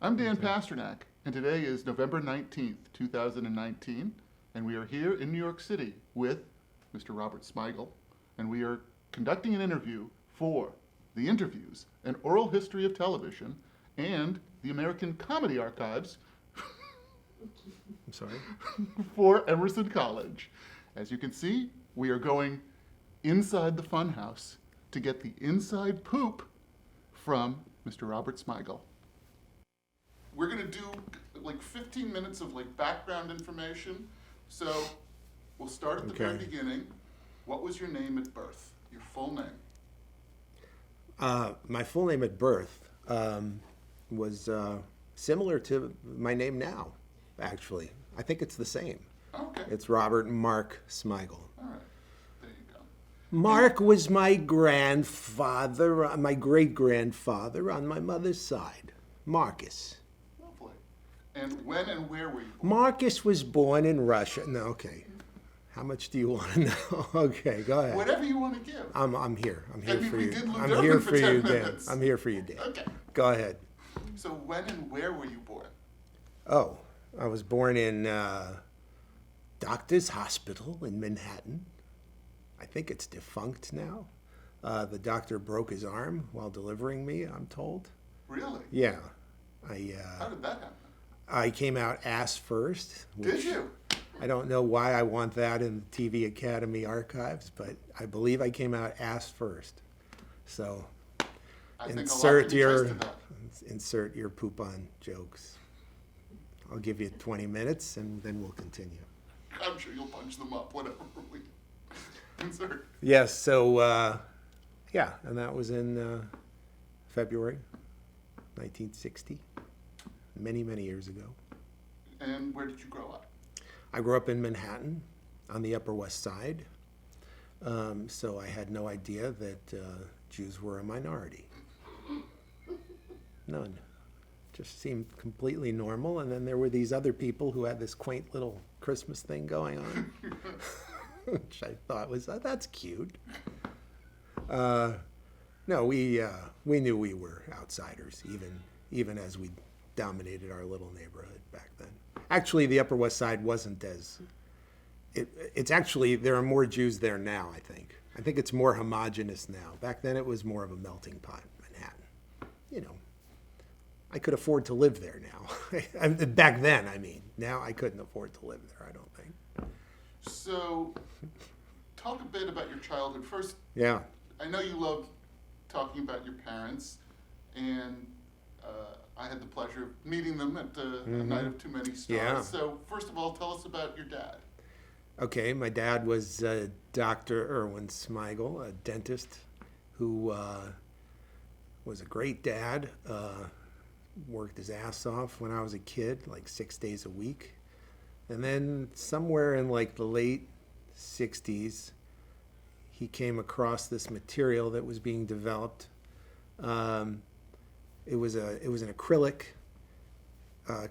I'm Dan Pasternak, and today is November 19th, 2019, and we are here in New York City with Mr. Robert Smigel, and we are conducting an interview for The Interviews, an oral history of television, and the American Comedy Archives I'm sorry. for Emerson College. As you can see, we are going inside the funhouse to get the inside poop from Mr. Robert Smigel. We're gonna do like 15 minutes of like background information. So we'll start at the very beginning. What was your name at birth? Your full name? My full name at birth was similar to my name now, actually. I think it's the same. Okay. It's Robert Mark Smigel. All right. There you go. Mark was my grandfather, my great-grandfather on my mother's side. Marcus. Lovely. And when and where were you born? Marcus was born in Russia. No, okay. How much do you want to know? Okay, go ahead. Whatever you want to give. I'm here. I'm here for we you. did Lou I'm Durbin here for for 10 you, Dan. minutes. I'm here for you, Dan. Okay. Go ahead. So when and where were you born? Oh, I was born in Doctor's Hospital in Manhattan. I think it's defunct now. The doctor broke his arm while delivering me, I'm told. Really? Yeah. How did that happen? I came out ass first. Did you? I don't know why I want that in the TV Academy archives, but I believe I came out ass first. So I think insert a lot can be traced to that. insert your poop on jokes. I'll give you 20 minutes and then we'll continue. I'm sure you'll punch them up, whatever we insert. Yes, so yeah, and that was in February 1960, many, many years ago. And where did you grow up? I grew up in Manhattan on the Upper West Side, so I had no idea that Jews were a minority. None. Just seemed completely normal, and then there were these other people who had this quaint little Christmas thing going on, which I thought was, oh, that's cute. No, we knew we were outsiders, even as we dominated our little neighborhood back then. Actually, the Upper West Side wasn't as... It's actually, there are more Jews there now, I think. I think it's more homogenous now. Back then, it was more of a melting pot, Manhattan. You know, I could afford to live there now. Back then, I mean. Now, I couldn't afford to live there, I don't think. So, talk a bit about your childhood. First, Yeah. I know you love talking about your parents, and I had the pleasure of meeting them at A Night of Too Many Stars. Yeah. So, first of all, tell us about your dad. Okay, my dad was Dr. Erwin Smigel, a dentist who was a great dad, worked his ass off when I was a kid, like 6 days a week. And then somewhere in like the late 60s, he came across this material that was being developed. It was an acrylic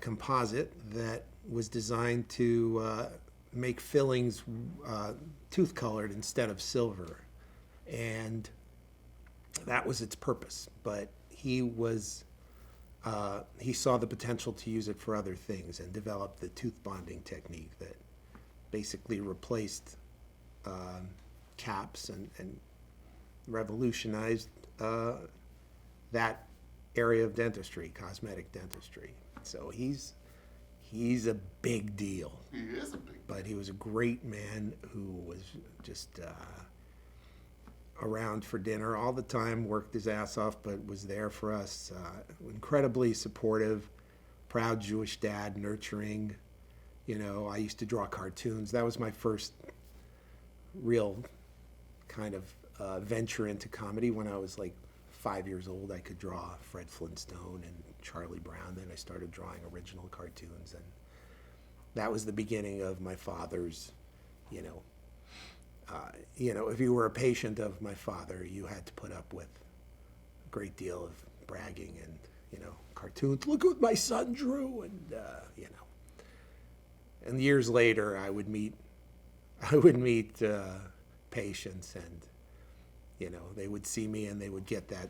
composite that was designed to make fillings tooth colored instead of silver, and that was its purpose. But he saw the potential to use it for other things and developed the tooth bonding technique that basically replaced caps and revolutionized that area of dentistry, cosmetic dentistry. So he's a big deal. He is a big But he was a great man who was just around for dinner all the time, worked his ass off, but was there for us. Incredibly supportive, proud Jewish dad, nurturing. You know, I used to draw cartoons. That was my first real kind of venture into comedy. When I was like 5 years old, I could draw Fred Flintstone and Charlie Brown. Then I started drawing original cartoons, and that was the beginning of my father's, if you were a patient of my father, you had to put up with a great deal of bragging and, cartoons. Look what my son drew, and, And years later, I would meet patients, and, they would see me and they would get that,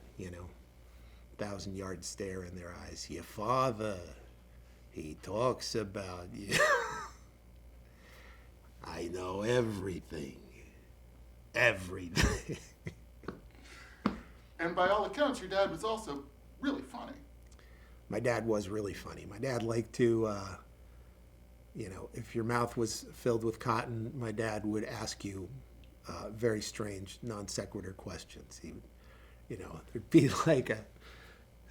1,000-yard stare in their eyes. Your father, he talks about you. I know everything. Everything. And by all accounts, your dad was also really funny. My dad was really funny. My dad liked to, if your mouth was filled with cotton, my dad would ask you very strange, non sequitur questions. He would, there'd be like a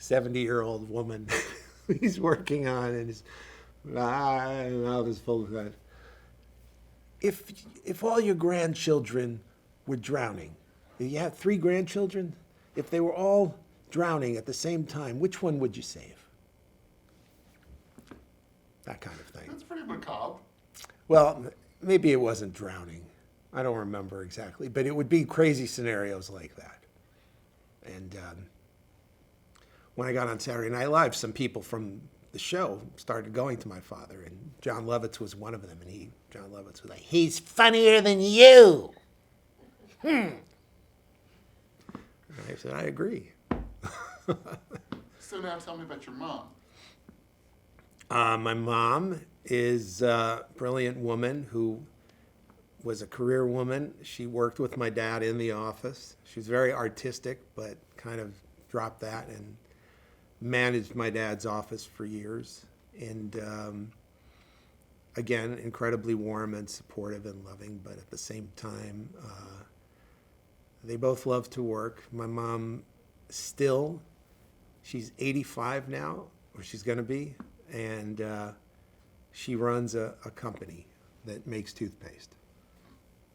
70-year-old woman he's working on, and his mouth is full of that. If all your grandchildren were drowning, if you had 3 grandchildren, if they were all drowning at the same time, which one would you save? That kind of thing. That's pretty macabre. Well, maybe it wasn't drowning. I don't remember exactly, but it would be crazy scenarios like that. And when I got on Saturday Night Live, some people from the show started going to my father, and John Lovitz was one of them. And John Lovitz was like, "He's funnier than you." And I said, "I agree." So now tell me about your mom. My mom is a brilliant woman who was a career woman. She worked with my dad in the office. She was very artistic, but kind of dropped that and managed my dad's office for years. And again, incredibly warm and supportive and loving, but at the same time, they both love to work. My mom still, she's 85 now, or she's going to be, and she runs a company that makes toothpaste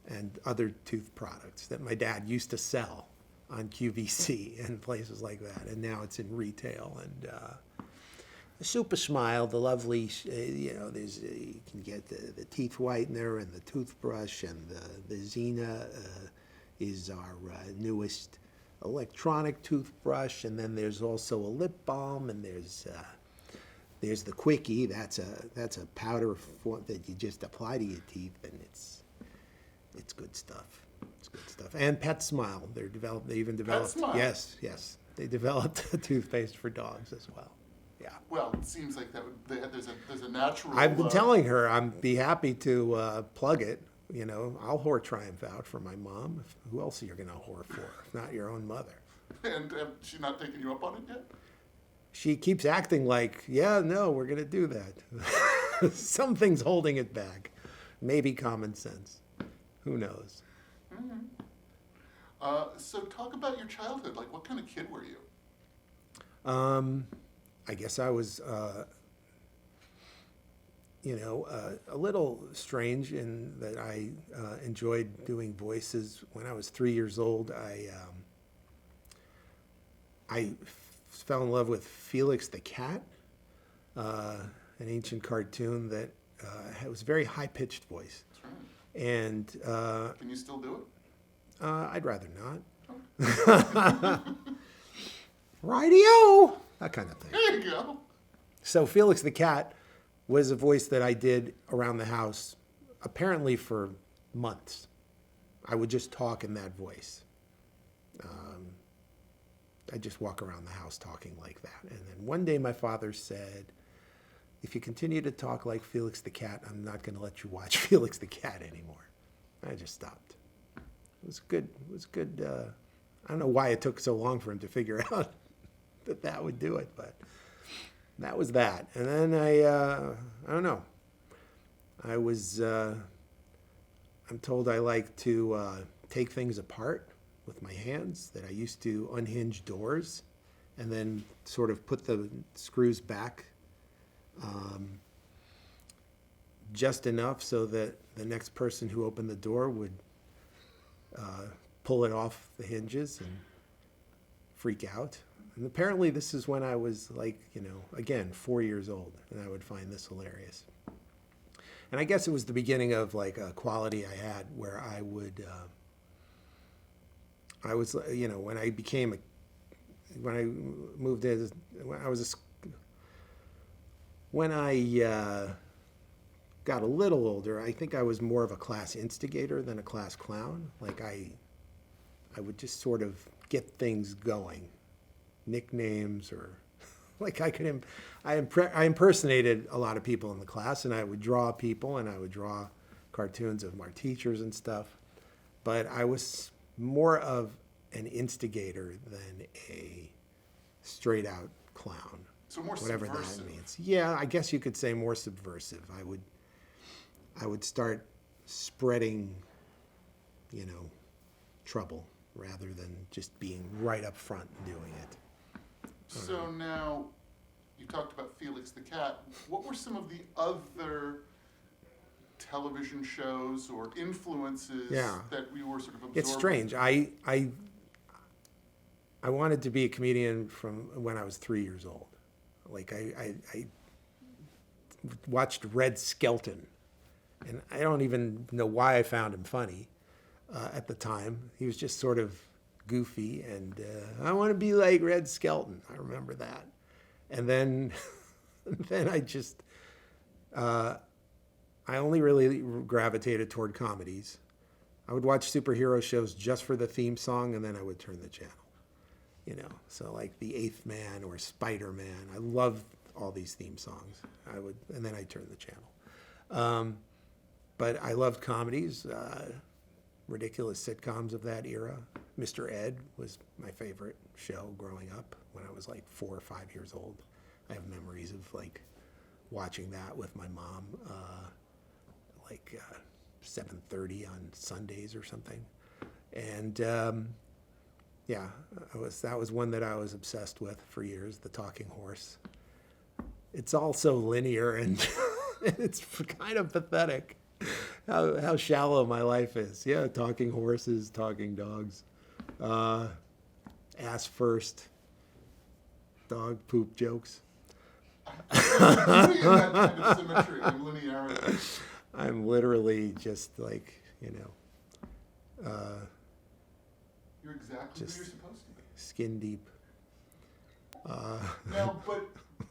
and other tooth products that my dad used to sell on QVC and places like that, and now it's in retail. And the Super Smile, the lovely, there's you can get the teeth whitener and the toothbrush, and the Xena is our newest electronic toothbrush, and then there's also a lip balm, and there's the Quickie. That's a powder form that you just apply to your teeth, and it's good stuff. It's good stuff. And Pet Smile. They even developed. Pet Smile? Yes. They developed a toothpaste for dogs as well. Yeah. Well, it seems like there's a natural. I've been telling her I'd be happy to plug it. I'll whore triumph out for my mom. Who else are you going to whore for, if not your own mother? And she's not taking you up on it yet? She keeps acting like, yeah, no, we're going to do that. Something's holding it back. Maybe common sense. Who knows? Mm-hmm. So talk about your childhood. Like, what kind of kid were you? I guess I was, a little strange in that I enjoyed doing voices. When I was 3 years old, I fell in love with Felix the Cat, an ancient cartoon that was a very high-pitched voice. That's right. And Can you still do it? I'd rather not. Radio! That kind of thing. There you go. So Felix the Cat was a voice that I did around the house, apparently for months. I would just talk in that voice. I'd just walk around the house talking like that. And then one day my father said, "If you continue to talk like Felix the Cat, I'm not going to let you watch Felix the Cat anymore." I just stopped. It was good. It was good. I don't know why it took so long for him to figure out that would do it, but that was that. And then I don't know. I'm told I like to take things apart with my hands, that I used to unhinge doors and then sort of put the screws back just enough so that the next person who opened the door would pull it off the hinges and freak out. And apparently this is when I was again, 4 years old, and I would find this hilarious. And I guess it was the beginning of like a quality I had where I would, when I moved in, when I got a little older, I think I was more of a class instigator than a class clown. Like I would just sort of get things going nicknames or like I impersonated a lot of people in the class, and I would draw people, and I would draw cartoons of my teachers and stuff. But I was more of an instigator than a straight out clown. So more Whatever subversive. that means. Yeah, I guess you could say more subversive. I would start spreading, trouble rather than just being right up front and doing it. So now, you talked about Felix the Cat. What were some of the other television shows or influences Yeah. that we were sort of absorbed? It's strange. I wanted to be a comedian from when I was 3 years old. Like I watched Red Skelton, and I don't even know why I found him funny at the time. He was just sort of goofy, and I want to be like Red Skelton. I remember that. And then, I just, I only really gravitated toward comedies. I would watch superhero shows just for the theme song, and then I would turn the channel. So like The Eighth Man or Spider-Man. I loved all these theme songs. And then I'd turn the channel. But I loved comedies, ridiculous sitcoms of that era. Mr. Ed was my favorite show growing up when I was like 4 or 5 years old. I have memories of like watching that with my mom, 7:30 on Sundays or something. And that was one that I was obsessed with for years, The Talking Horse. It's all so linear and it's kind of pathetic how shallow my life is. Yeah, talking horses, talking dogs, ass first, dog poop jokes. Beauty in that kind of symmetry and linearity. I'm literally just like, You're exactly who you're supposed to be. skin deep. Now, but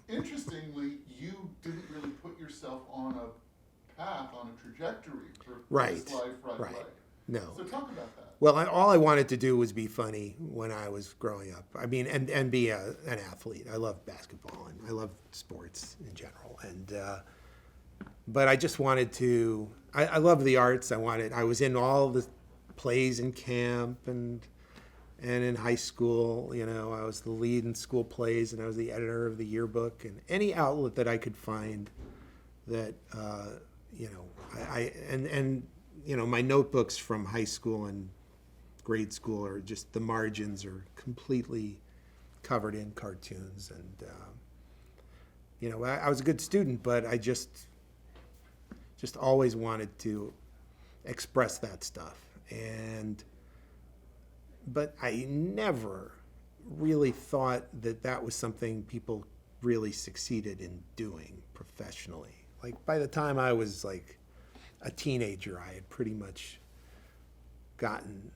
interestingly, you didn't really put yourself on a path, on a trajectory for this life right away. No. So talk about that. Well, all I wanted to do was be funny when I was growing up. I mean, and be an athlete. I love basketball and I love sports in general. And but I just wanted to. I love the arts. I was in all the plays in camp and in high school. I was the lead in school plays and I was the editor of the yearbook and any outlet that I could find that my notebooks from high school and grade school are just the margins are completely covered in cartoons and I was a good student, but I just always wanted to express that stuff. But I never really thought that was something people really succeeded in doing professionally. Like by the time I was like a teenager, I had pretty much gotten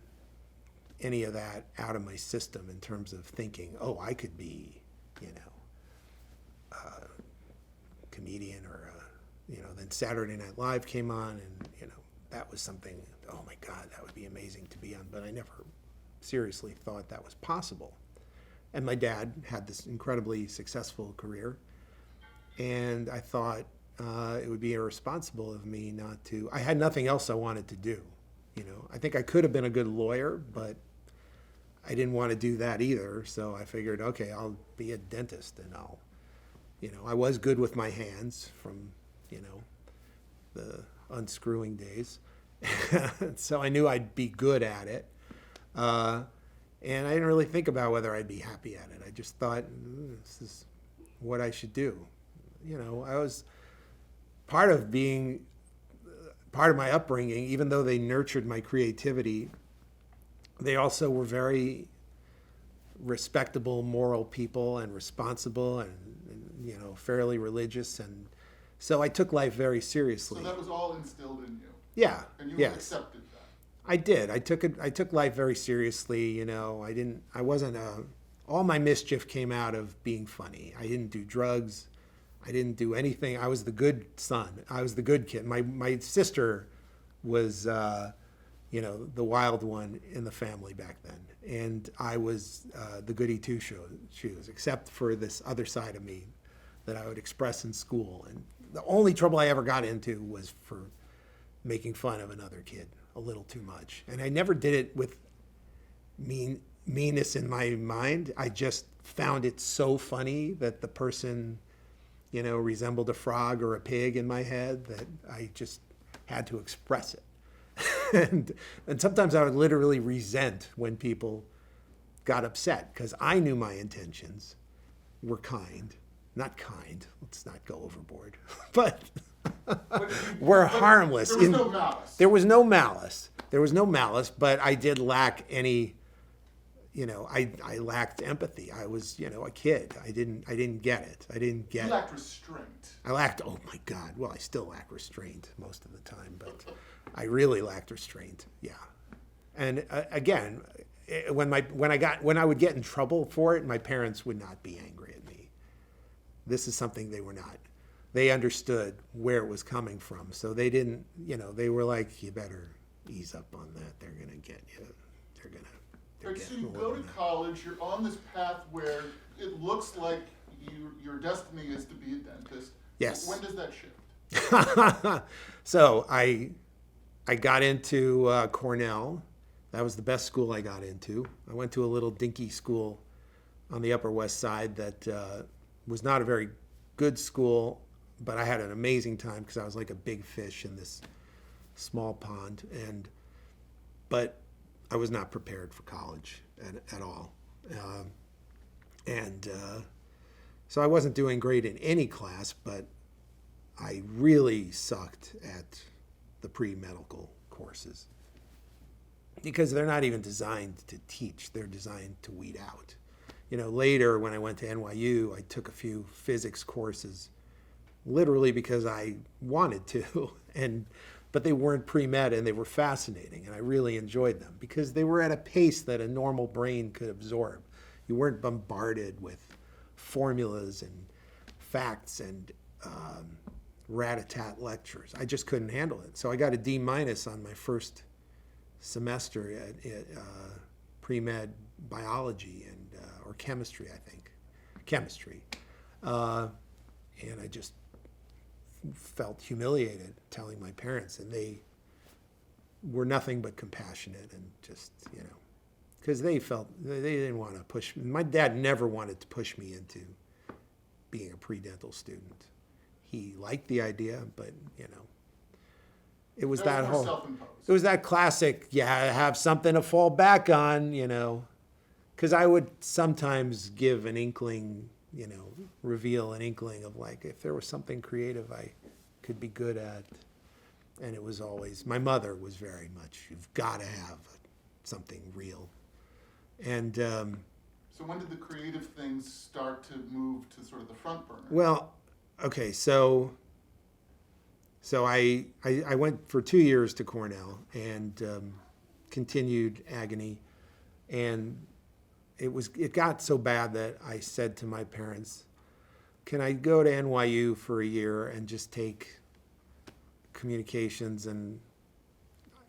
any of that out of my system in terms of thinking, oh, I could be, a comedian or then Saturday Night Live came on and, that was something, oh my God, that would be amazing to be on. But I never seriously thought that was possible. And my dad had this incredibly successful career. And I thought it would be irresponsible of me not to. I had nothing else I wanted to do. I think I could have been a good lawyer, but I didn't want to do that either. So I figured, okay, I'll be a dentist and I was good with my hands from, the unscrewing days. So I knew I'd be good at it. And I didn't really think about whether I'd be happy at it. I just thought, this is what I should do. I was part of my upbringing, even though they nurtured my creativity, they also were very respectable, moral people and responsible and fairly religious. And so I took life very seriously. So that was all instilled in you. Yeah. And you yes. accepted that. I did. I took life very seriously. All my mischief came out of being funny. I didn't do drugs. I didn't do anything. I was the good son. I was the good kid. My sister was, the wild one in the family back then. And I was the goody two-shoes, except for this other side of me that I would express in school. And the only trouble I ever got into was for making fun of another kid a little too much. And I never did it with meanness in my mind. I just found it so funny that the person, resembled a frog or a pig in my head that I just had to express it. and sometimes I would literally resent when people got upset because I knew my intentions were not kind, let's not go overboard, but were harmless. There was no malice. There was no malice. There was no malice, but I did lack any, I lacked empathy. I was, a kid. I didn't get it. You lacked restraint. Oh my God. Well, I still lack restraint most of the time, but I really lacked restraint. Yeah. And again, when I would get in trouble for it, my parents would not be angry at me. This is something they were not. They understood where it was coming from. So they didn't, they were like, you better ease up on that. They're going to get you. So you go to college, you're on this path where it looks like your destiny is to be a dentist. Yes. When does that shift? So I got into Cornell. That was the best school I got into. I went to a little dinky school on the Upper West Side that was not a very good school, but I had an amazing time because I was like a big fish in this small pond. But I was not prepared for college at all. So I wasn't doing great in any class, but I really sucked at the pre-medical courses because they're not even designed to teach. They're designed to weed out. Later when I went to NYU, I took a few physics courses literally because I wanted to, but they weren't pre-med and they were fascinating and I really enjoyed them because they were at a pace that a normal brain could absorb. You weren't bombarded with formulas and facts and rat-a-tat lectures. I just couldn't handle it. So I got a D- on my first semester at pre-med biology or chemistry, I think. Chemistry. And I just felt humiliated telling my parents, and they were nothing but compassionate and just, because they didn't want to push me. My dad never wanted to push me into being a pre-dental student. He liked the idea, but, it was that whole, self-imposed. it was that classic, have something to fall back on, because I would sometimes give an inkling, reveal an inkling of like, if there was something creative I could be good at. And it was always, my mother was very much, you've got to have something real. And so when did the creative things start to move to sort of the front burner? well, okay, so I went for 2 years to Cornell and continued agony, and it got so bad that I said to my parents, can I go to NYU for a year and just take communications and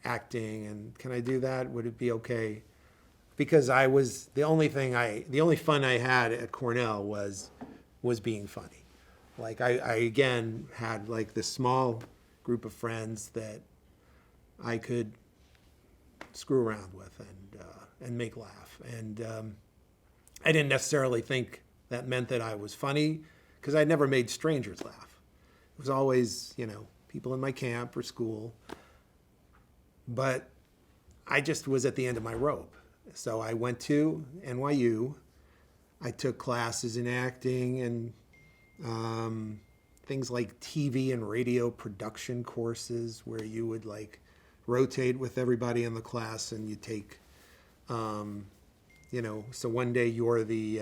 acting, and can I do that? Would it be okay? Because the only fun I had at Cornell was being funny. Like I again had like this small group of friends that I could screw around with and make laugh. And I didn't necessarily think that meant that I was funny because I never made strangers laugh. It was always, people in my camp or school. But I just was at the end of my rope. So I went to NYU. I took classes in acting and things like TV and radio production courses where you would like rotate with everybody in the class and you take, so one day you're the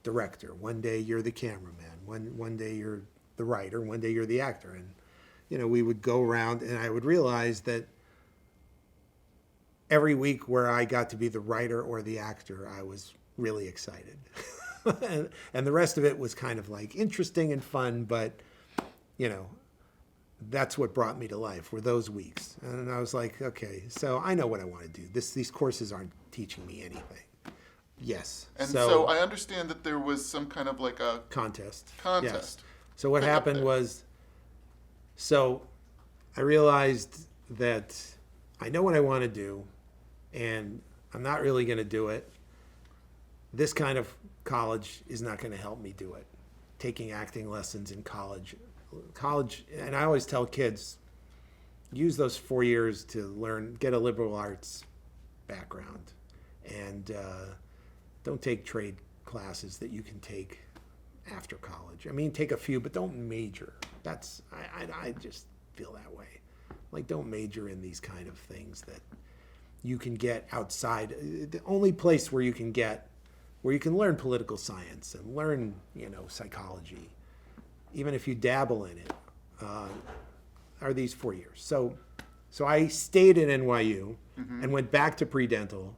director, one day you're the cameraman, one day you're the writer, one day you're the actor. And, we would go around and I would realize that every week where I got to be the writer or the actor, I was really excited. And the rest of it was kind of like interesting and fun, but, that's what brought me to life, were those weeks. And I was like, okay, so I know what I want to do. These courses aren't teaching me anything. Yes. And so I understand that there was some kind of like a contest. contest. Yes. So what Pick up happened there. was, so I realized that I know what I want to do, and I'm not really going to do it. This kind of college is not going to help me do it. Taking acting lessons in college, and I always tell kids, use those 4 years to learn, get a liberal arts background, and don't take trade classes that you can take after college. I mean, take a few, but don't major. I just feel that way. Like, don't major in these kind of things that you can get outside. The only place where you can learn political science and learn, psychology, even if you dabble in it, are these 4 years. So I stayed at NYU and went back to pre-dental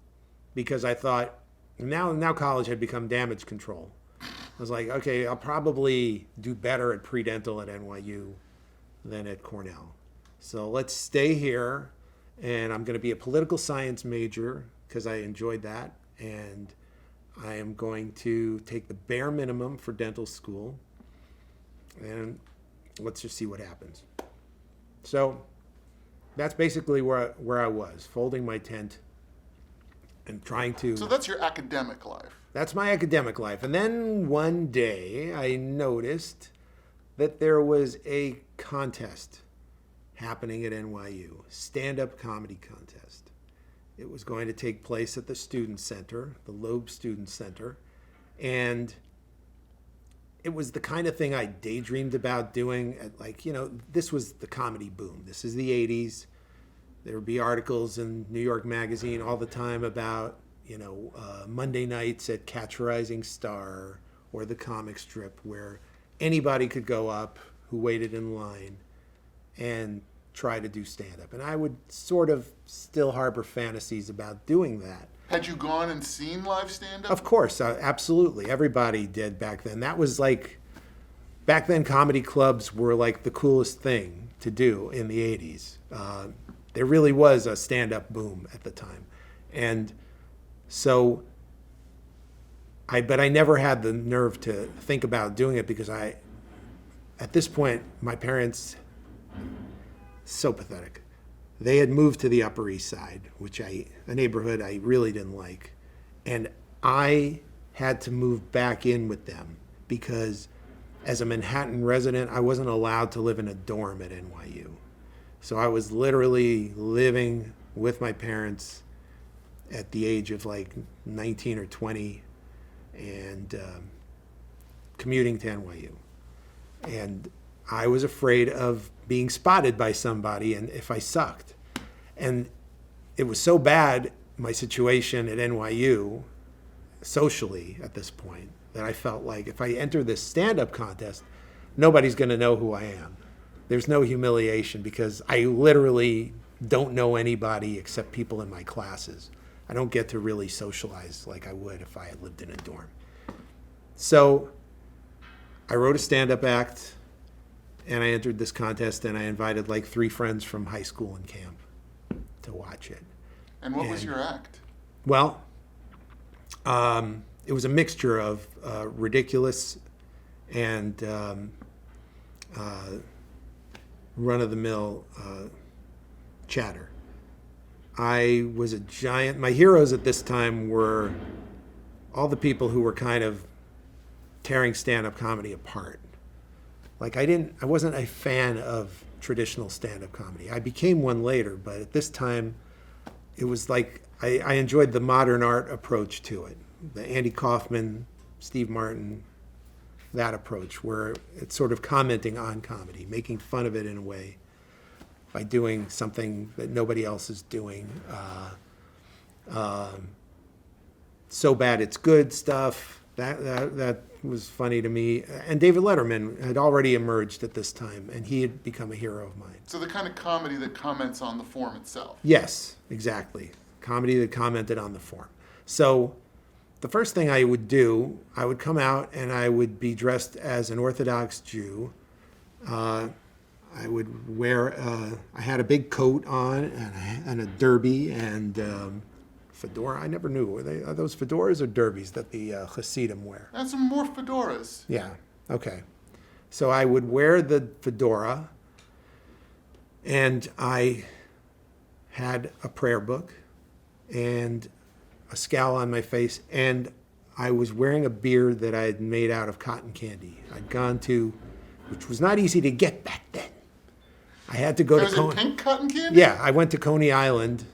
because I thought now college had become damage control. I was like, okay, I'll probably do better at pre-dental at NYU than at Cornell. So let's stay here, and I'm going to be a political science major because I enjoyed that, and I am going to take the bare minimum for dental school, and let's just see what happens. So that's basically where I was, folding my tent and trying to... So that's your academic life. That's my academic life. And then one day I noticed that there was a contest happening at NYU, stand-up comedy contest. It was going to take place at the Student Center, the Loeb Student Center, and it was the kind of thing I daydreamed about doing. This was the comedy boom. This is the 80s. There would be articles in New York Magazine all the time about, Monday nights at Catch a Rising Star or the comic strip where anybody could go up who waited in line and try to do stand-up. And I would sort of still harbor fantasies about doing that. Had you gone and seen live stand-up? Of course, absolutely. Everybody did back then. That was back then comedy clubs were like the coolest thing to do in the 80s. There really was a stand-up boom at the time. And so, but I never had the nerve to think about doing it because at this point, my parents, so pathetic. They had moved to the Upper East Side, a neighborhood I really didn't like. And I had to move back in with them because as a Manhattan resident, I wasn't allowed to live in a dorm at NYU. So I was literally living with my parents at the age of 19 or 20 and commuting to NYU. And I was afraid of being spotted by somebody and if I sucked. And it was so bad, my situation at NYU, socially at this point, that I felt like if I enter this stand-up contest, nobody's going to know who I am. There's no humiliation because I literally don't know anybody except people in my classes. I don't get to really socialize like I would if I had lived in a dorm. So I wrote a stand-up act and I entered this contest and I invited 3 friends from high school and camp to watch it. And what was your act? Well, it was a mixture of ridiculous and run-of-the-mill chatter. I was a giant. My heroes at this time were all the people who were kind of tearing stand-up comedy apart. I wasn't a fan of traditional stand-up comedy. I became one later, but at this time, it was I enjoyed the modern art approach to it. The Andy Kaufman, Steve Martin, that approach where it's sort of commenting on comedy, making fun of it in a way by doing something that nobody else is doing. So bad it's good stuff. That was funny to me. And David Letterman had already emerged at this time, and he had become a hero of mine. So the kind of comedy that comments on the form itself. Yes, exactly. Comedy that commented on the form. So the first thing I would do, I would come out and I would be dressed as an Orthodox Jew. I would wear, I had a big coat on and a derby and fedora. I never knew. Are those fedoras or derbies that the Hasidim wear? And some more fedoras. Yeah, okay. So I would wear the fedora, and I had a prayer book and a scowl on my face, and I was wearing a beard that I had made out of cotton candy. I'd gone to, which was not easy to get back then. I had to go to Was it Coney. pink cotton candy? Yeah, I went to Coney Island.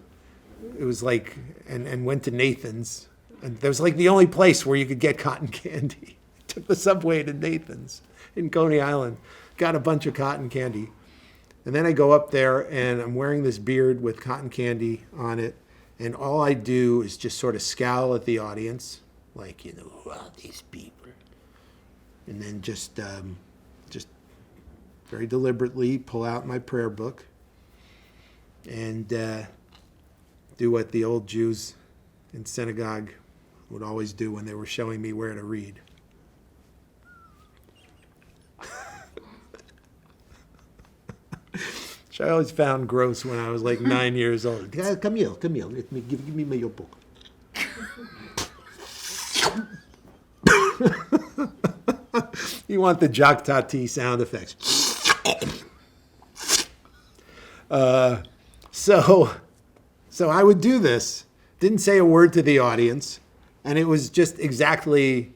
It was like, and went to Nathan's. And that was like the only place where you could get cotton candy. Took the subway to Nathan's in Coney Island, got a bunch of cotton candy. And then I go up there and I'm wearing this beard with cotton candy on it. And all I do is just sort of scowl at the audience, like, who are these people? And then just very deliberately pull out my prayer book and do what the old Jews in synagogue would always do when they were showing me where to read. Which I always found gross when I was like 9 years old. Come here. Let me give me your book. You want the Jock Tati sound effects. So I would do this. Didn't say a word to the audience, and it was just exactly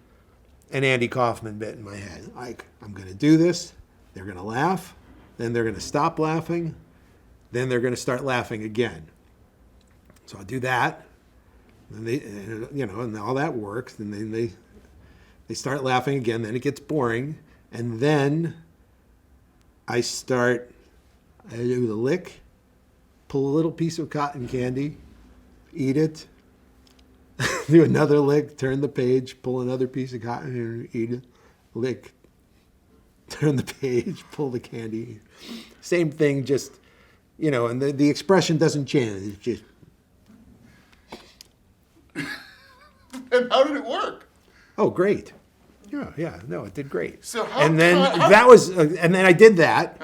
an Andy Kaufman bit in my head. Like, I'm going to do this. They're going to laugh. Then they're going to stop laughing. Then they're going to start laughing again. So I'll do that. And they, and all that works. And then they start laughing again. Then it gets boring. And then I do the lick, pull a little piece of cotton candy, eat it, do another lick, turn the page, pull another piece of cotton candy, eat it, lick, turn the page, pull the candy. Same thing, just, and the expression doesn't change. It's just. And how did it work? Oh, great. Yeah, no, it did great. So how? And then and then I did that,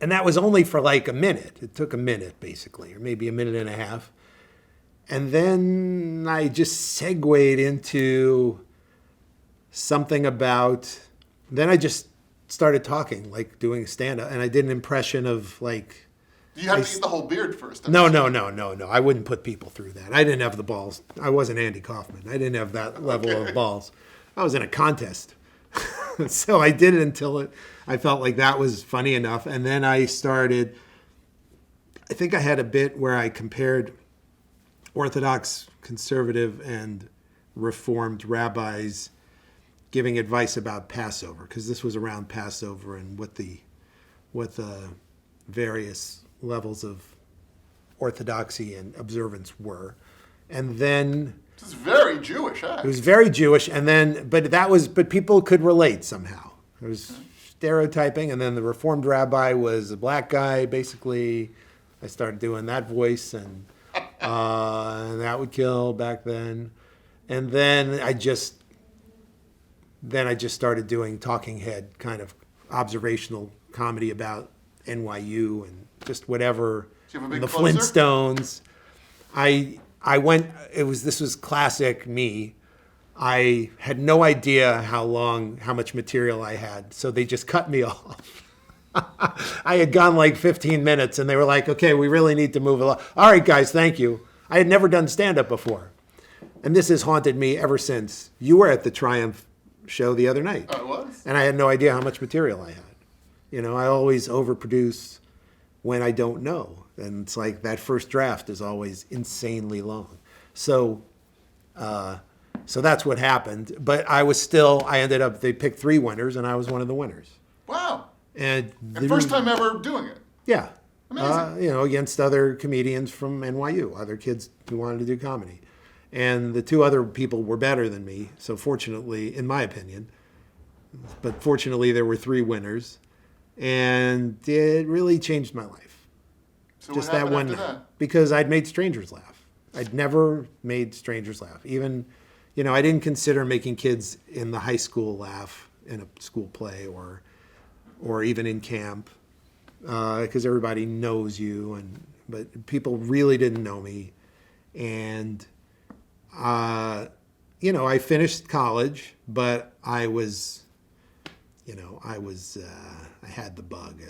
and that was only for like a minute. It took a minute, basically, or maybe a minute and a half. And then I just segued into something about. Then I just started talking, like doing stand-up, and I did an impression of like. You have to eat the whole beard first. No. I wouldn't put people through that. I didn't have the balls. I wasn't Andy Kaufman. I didn't have that level of balls. I was in a contest. So I did it until I felt like that was funny enough. And then I think I had a bit where I compared Orthodox, conservative, and Reformed rabbis giving advice about Passover, because this was around Passover and what the various levels of orthodoxy and observance were. And then It's very Jewish, huh? it was very Jewish, and then but people could relate somehow. It was stereotyping, and then the Reformed rabbi was a black guy, basically. I started doing that voice, and that would kill back then. And then I just started doing talking head kind of observational comedy about NYU and just whatever. Do you have a big the closer? Flintstones. This was classic me. I had no idea how much material I had, so they just cut me off. I had gone like 15 minutes, and they were like, okay, we really need to move along. All right, guys, thank you. I had never done stand-up before, and this has haunted me ever since. You were at the Triumph show the other night. Oh, it was? And I had no idea how much material I had. I always overproduce when I don't know. And it's like that first draft is always insanely long. So that's what happened. But they picked 3 winners, and I was one of the winners. Wow. And first time ever doing it. Yeah. Amazing. Against other comedians from NYU, other kids who wanted to do comedy. And the 2 other people were better than me. So fortunately, in my opinion, but fortunately there were 3 winners. And it really changed my life. So Just what that happened one after night. that? Because I'd made strangers laugh. I'd never made strangers laugh. Even, I didn't consider making kids in the high school laugh in a school play or even in camp. because everybody knows you, but people really didn't know me. And, I finished college, but I had the bug,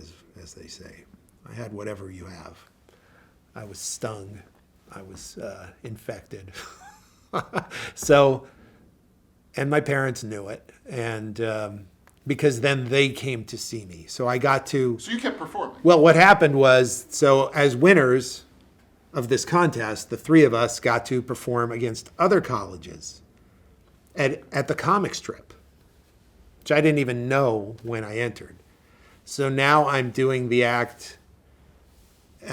as they say. I had whatever you have. I was stung. I was infected. And my parents knew it, and because then they came to see me. So I got to. So you kept performing. Well, what happened was, so as winners of this contest, the three of us got to perform against other colleges at the comic strip, which I didn't even know when I entered. So now I'm doing the act. There's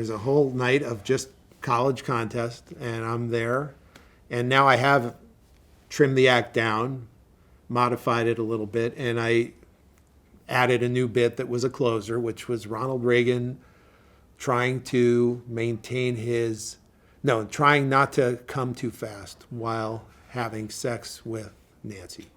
a whole night of just college contest, and I'm there, and now I have trimmed the act down, modified it a little bit, and I added a new bit that was a closer, which was Ronald Reagan trying not to come too fast while having sex with Nancy.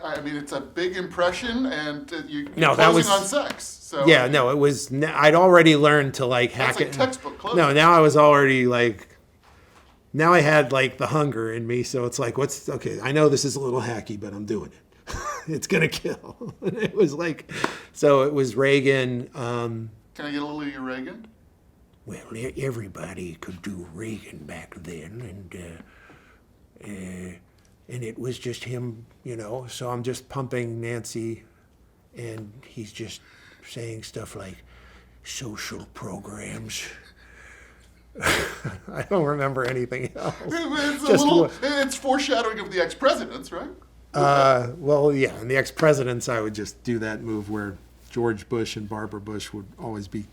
I mean, it's a big impression, and you're No, closing that was on sex. So yeah. No, it was. I'd already learned to hack that's like it. textbook closing. No, now I was already now I had the hunger in me. So it's okay? I know this is a little hacky, but I'm doing it. It's gonna kill. It was so it was Reagan. Can I get a little of your Reagan? Well, everybody could do Reagan back then, and it was just him, So I'm just pumping Nancy, and he's just saying stuff like social programs. I don't remember anything else. It's foreshadowing of the ex-presidents, right? Well, yeah, and the ex-presidents, I would just do that move where George Bush and Barbara Bush would always be.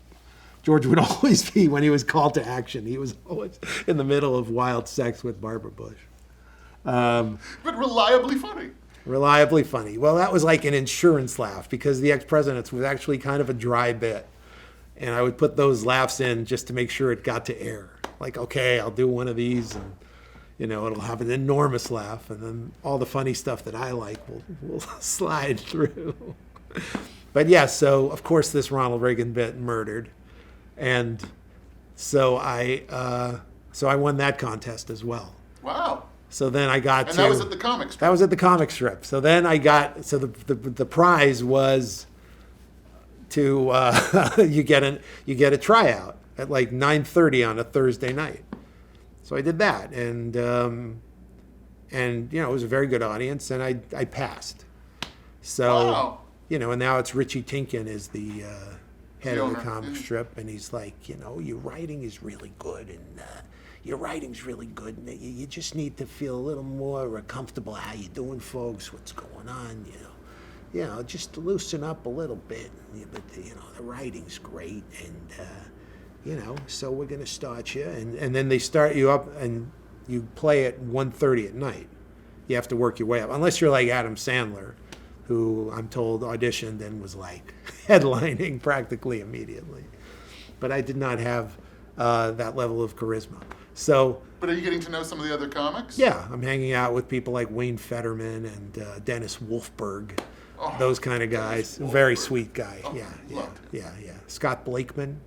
George would always be, when he was called to action, he was always in the middle of wild sex with Barbara Bush. But reliably funny. Reliably funny. Well, that was like an insurance laugh, because the ex-presidents was actually kind of a dry bit. And I would put those laughs in just to make sure it got to air. Okay, I'll do one of these, and it'll have an enormous laugh, and then all the funny stuff that I like will slide through. But yeah, so of course this Ronald Reagan bit murdered. And so I won that contest as well. Wow. So then I got and that was at the comic strip. That was at the comic strip. So then the prize was to you get a tryout at 9:30 on a Thursday night. So I did that, and it was a very good audience, and I passed. So wow. And now it's Richie Tinkin is the head of the comic Mm-hmm. strip, and he's like, your writing is really good, and your writing's really good, and you just need to feel a little more comfortable. How you doing, folks? What's going on? Just loosen up a little bit. But the writing's great, and so we're gonna start you, and then they start you up, and you play at 1:30 at night. You have to work your way up, unless you're like Adam Sandler, who I'm told auditioned and was headlining practically immediately. But I did not have that level of charisma. So. But are you getting to know some of the other comics? Yeah, I'm hanging out with people like Wayne Fetterman and Dennis Wolfberg, those kind of guys. Very sweet guy. Oh, Yeah. Scott Blakeman,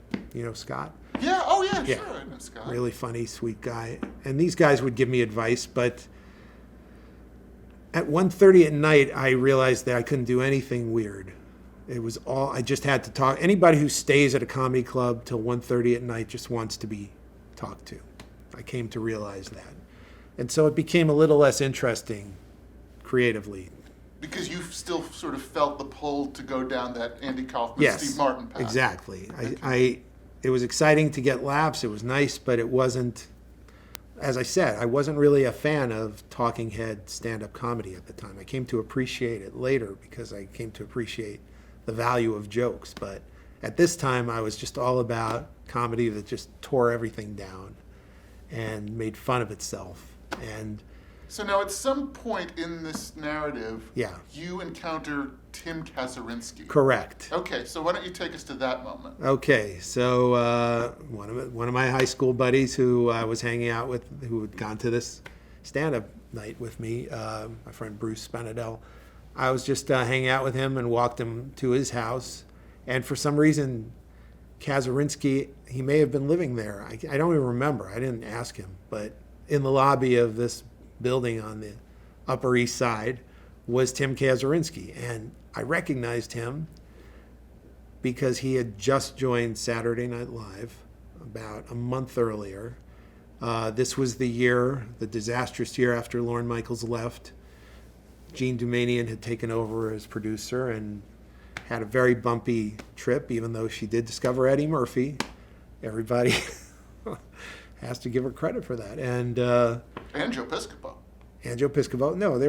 Scott? Yeah. Oh yeah. Sure. I know Scott. Really funny, sweet guy. And these guys would give me advice, but at 1:30 at night, I realized that I couldn't do anything weird. It was I just had to talk. Anybody who stays at a comedy club till 1:30 at night just wants to be talked to. I came to realize that. And so it became a little less interesting creatively. Because you still sort of felt the pull to go down that Andy Kaufman, Yes, Steve Martin path. Exactly. It was exciting to get laughs. It was nice, but it wasn't, as I said, I wasn't really a fan of talking head stand-up comedy at the time. I came to appreciate it later because I came to appreciate the value of jokes. But at this time, I was just all about comedy that just tore everything down and made fun of itself. And so now at some point in this narrative, yeah, you encounter Tim Kazurinsky. Correct. Okay, so why don't you take us to that moment? Okay, so one of my high school buddies who I was hanging out with, who had gone to this stand-up night with me, my friend Bruce Spenadel, I was just hanging out with him and walked him to his house, And for some reason, Kazurinsky, he may have been living there. I don't even remember. I didn't ask him. But in the lobby of this building on the Upper East Side was Tim Kazurinsky. And I recognized him because he had just joined Saturday Night Live about a month earlier. This was the disastrous year after Lorne Michaels left. Gene Dumanian had taken over as producer and had a very bumpy trip, even though she did discover Eddie Murphy. Everybody has to give her credit for that. And Joe Piscopo. And Joe Piscopo. No,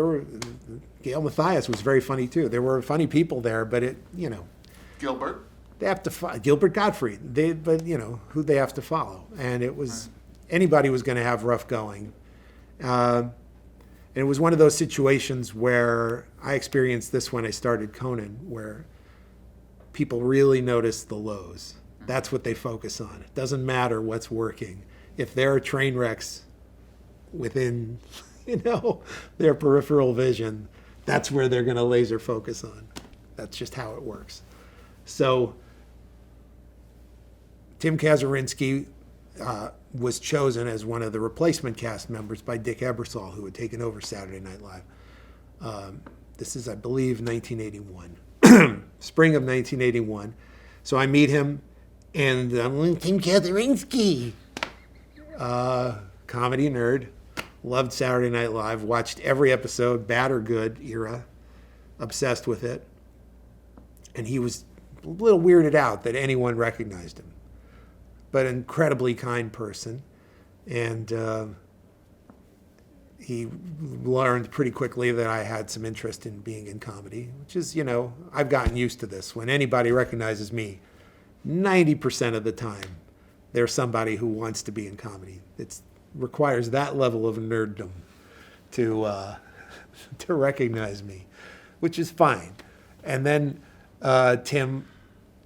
Gail Mathias was very funny too. There were funny people there, but Gilbert. They have to Gilbert Gottfried. Who they have to follow, and it was anybody was going to have rough going. And it was one of those situations where I experienced this when I started Conan, where people really notice the lows. That's what they focus on. It doesn't matter what's working. If there are train wrecks within, their peripheral vision, that's where they're going to laser focus on. That's just how it works. So Tim Kazurinsky was chosen as one of the replacement cast members by Dick Ebersol, who had taken over Saturday Night Live. This is, I believe, 1981, spring of 1981. So I meet him, and I'm Tim Kazurinsky, comedy nerd, loved Saturday Night Live, watched every episode, bad or good era, obsessed with it. And he was a little weirded out that anyone recognized him, but an incredibly kind person. And he learned pretty quickly that I had some interest in being in comedy, which is, I've gotten used to this. When anybody recognizes me, 90% of the time, there's somebody who wants to be in comedy. It requires that level of nerddom to recognize me, which is fine. And then Tim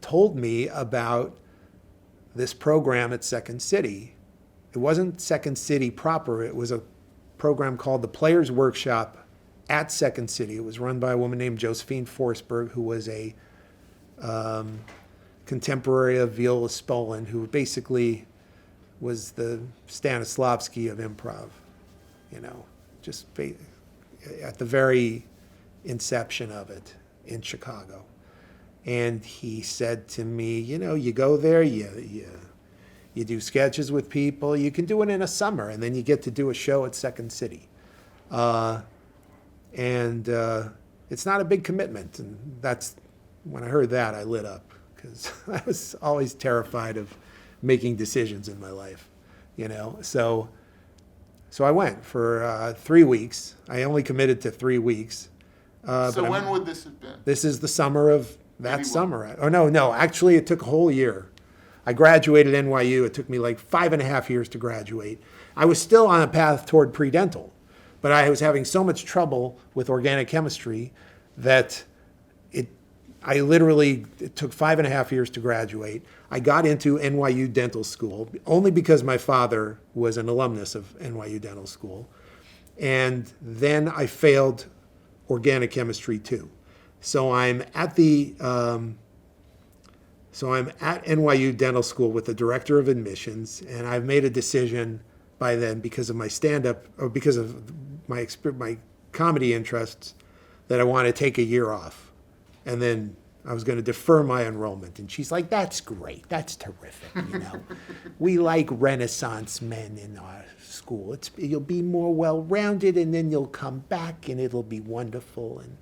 told me about this program at Second City. It wasn't Second City proper. It was a program called the Players Workshop at Second City. It was run by a woman named Josephine Forsberg, who was a contemporary of Viola Spolin, who basically was the Stanislavski of improv, just at the very inception of it in Chicago. And he said to me, you go there, you do sketches with people. You can do it in a summer, and then you get to do a show at Second City. And it's not a big commitment. And that's when I heard that, I lit up, because I was always terrified of making decisions in my life, So I went for 3 weeks. I only committed to 3 weeks. So when would this have been? This is the summer of that summer. Oh, no. Actually, it took a whole year. I graduated NYU. It took me like 5.5 years to graduate. I was still on a path toward pre-dental, but I was having so much trouble with organic chemistry that it took 5.5 years to graduate. I got into NYU Dental School only because my father was an alumnus of NYU Dental School. And then I failed organic chemistry too. So I'm at NYU Dental School with the director of admissions, and I've made a decision by then, because of my stand-up, or because of my comedy interests, that I want to take a year off. And then I was going to defer my enrollment. And she's like, that's great. That's terrific. We like Renaissance men in our school. You'll be more well-rounded, and then you'll come back, and it'll be wonderful. And,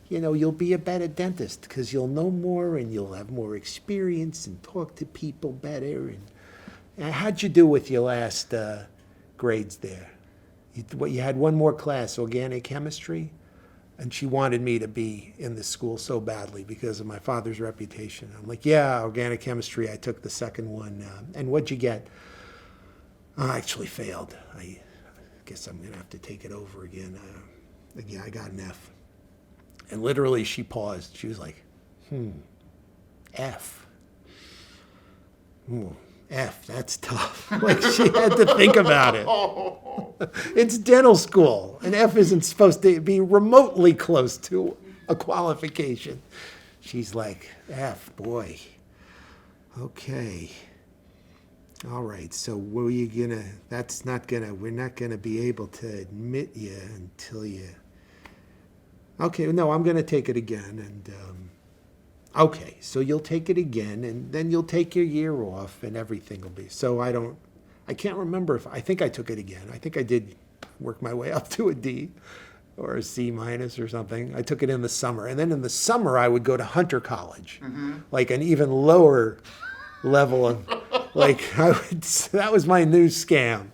you'll be a better dentist because you'll know more, and you'll have more experience and talk to people better. And how'd you do with your last grades there? You had one more class, organic chemistry? And she wanted me to be in this school so badly because of my father's reputation. I'm like, yeah, organic chemistry. I took the second one. And what'd you get? I actually failed. I guess I'm going to have to take it over again. I got an F. And literally she paused. She was like, F. F, that's tough. Like, she had to think about it. It's dental school. An F isn't supposed to be remotely close to a qualification. She's like, F, boy. Okay. All right, so we're not gonna be able to admit you until you, okay, no, I'm gonna take it again, and, okay, so you'll take it again, and then you'll take your year off, and everything will be, I can't remember I think I took it again. I think I did work my way up to a D or a C minus or something. I took it in the summer, and then in the summer I would go to Hunter College, like an even lower level of, that was my new scam.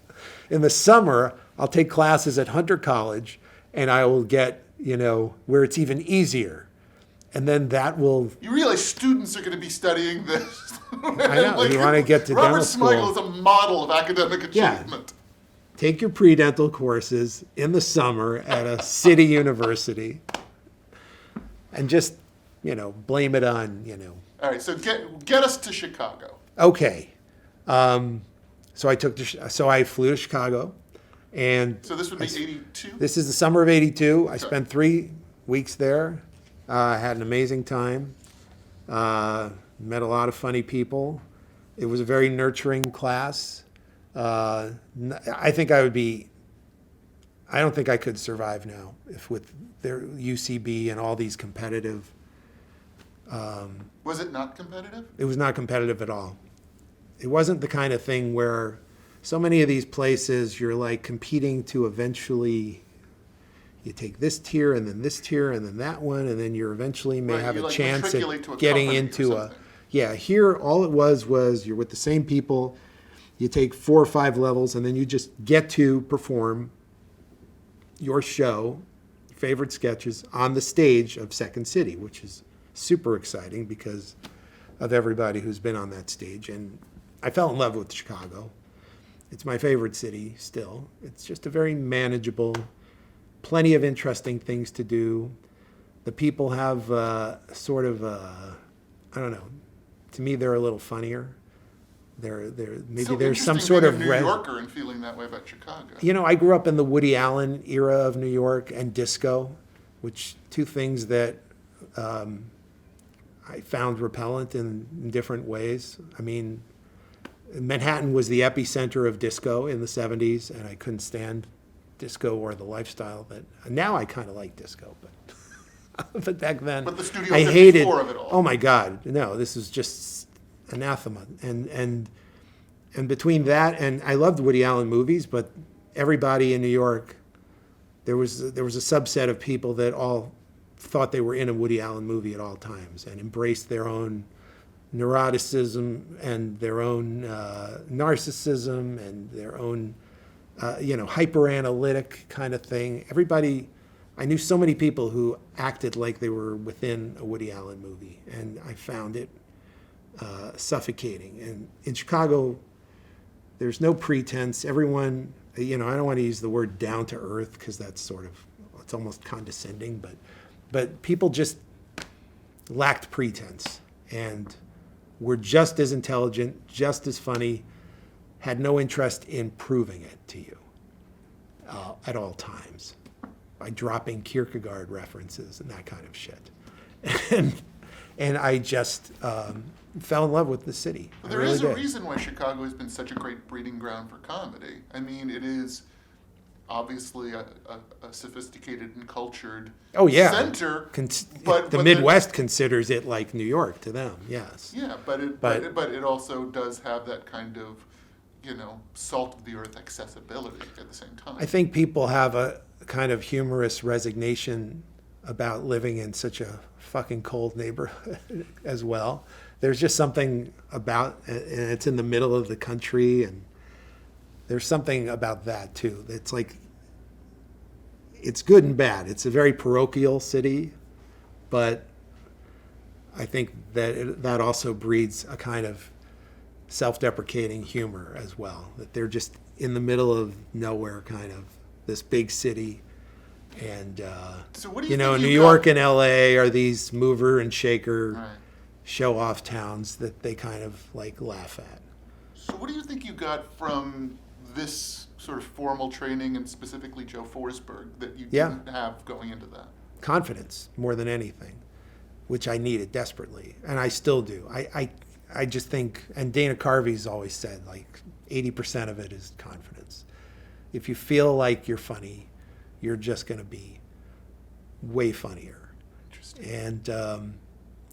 In the summer, I'll take classes at Hunter College, and I will get, where it's even easier. And then that will... You realize students are going to be studying this. I know, you want to get to dental school. Robert Smigel is a model of academic achievement. Take your pre-dental courses in the summer at a city university, and just, blame it on, All right, so get us to Chicago. Okay. So I flew to Chicago, and So this would be 82? this is the summer of '82. I spent 3 weeks there. Had an amazing time. Met a lot of funny people. It was a very nurturing class. I don't think I could survive now if with their UCB and all these competitive. Was it not competitive? It was not competitive at all. It wasn't the kind of thing where so many of these places you're like competing to eventually, you take this tier and then this tier and then that one, and then you're eventually may Right, have you a like chance matriculate to a at getting company or into something. here all it was you're with the same people, you take 4 or 5 levels, and then you just get to perform your show, favorite sketches on the stage of Second City, which is super exciting because of everybody who's been on that stage. And I fell in love with Chicago. It's my favorite city still. It's just a very manageable, plenty of interesting things to do. The people have I don't know, to me they're a little funnier. There's some sort of New Yorker and feeling that way about Chicago. I grew up in the Woody Allen era of New York and disco, which two things that I found repellent in different ways. I mean, Manhattan was the epicenter of disco in the 70s, and I couldn't stand disco or the lifestyle. But now I kind of like disco, but back then But the Studio I 54 hated. of it all. Oh my God, no! This is just anathema. And between that and I loved Woody Allen movies, but everybody in New York, there was a subset of people that all thought they were in a Woody Allen movie at all times and embraced their own neuroticism and their own narcissism and their own hyper analytic kind of thing. I knew so many people who acted like they were within a Woody Allen movie, and I found it suffocating. And in Chicago, there's no pretense. Everyone, I don't want to use the word down to earth because that's it's almost condescending, but people just lacked pretense and were just as intelligent, just as funny, had no interest in proving it to you at all times by dropping Kierkegaard references and that kind of shit. And I just fell in love with the city. But there is a reason why Chicago has been such a great breeding ground for comedy. I mean, it is obviously a sophisticated and cultured center. But the Midwest considers it like New York to them, yes. Yeah, but it also does have that kind of, salt of the earth accessibility at the same time. I think people have a kind of humorous resignation about living in such a fucking cold neighborhood as well. There's just something about, and it's in the middle of the country, and there's something about that too. It's like, it's good and bad. It's a very parochial city, but I think that also breeds a kind of self-deprecating humor as well. That they're just in the middle of nowhere, kind of this big city, and so what do you think New York and LA are these mover and shaker Right. show-off towns that they kind of like laugh at. So what do you think you got from this sort of formal training, and specifically Joe Forsberg, that you Yeah. didn't have going into that? Confidence more than anything. which I needed desperately, and I still do. I just think, and Dana Carvey's always said, like 80% of it is confidence. If you feel like you're funny, you're just going to be way funnier. Interesting. And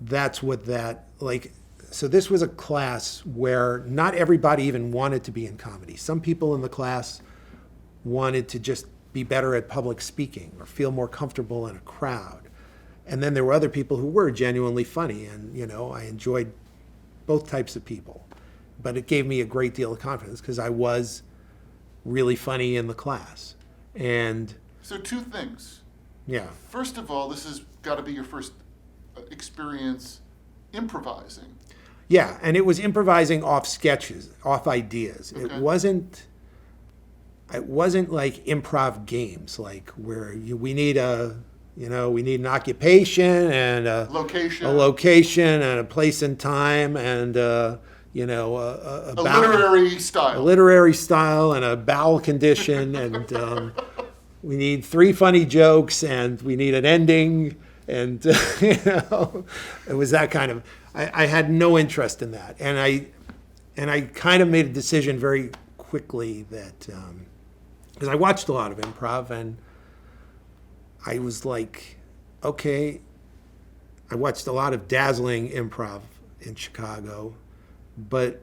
that's what that, like, so this was a class where not everybody even wanted to be in comedy. Some people in the class wanted to just be better at public speaking or feel more comfortable in a crowd. And then there were other people who were genuinely funny, and, you know, I enjoyed both types of people. But it gave me a great deal of confidence because I was really funny in the class. And So two things. yeah, First of all, this has got to be your first experience improvising. yeah, and it was improvising off sketches, off ideas. Okay. It wasn't like improv games, like where we need we need an occupation and a location and a place and time and a literary style and a bowel condition and we need 3 funny jokes and we need an ending and it was that kind of. I had no interest in that, and I kind of made a decision very quickly that because I watched a lot of improv and I was like, okay, I watched a lot of dazzling improv in Chicago, but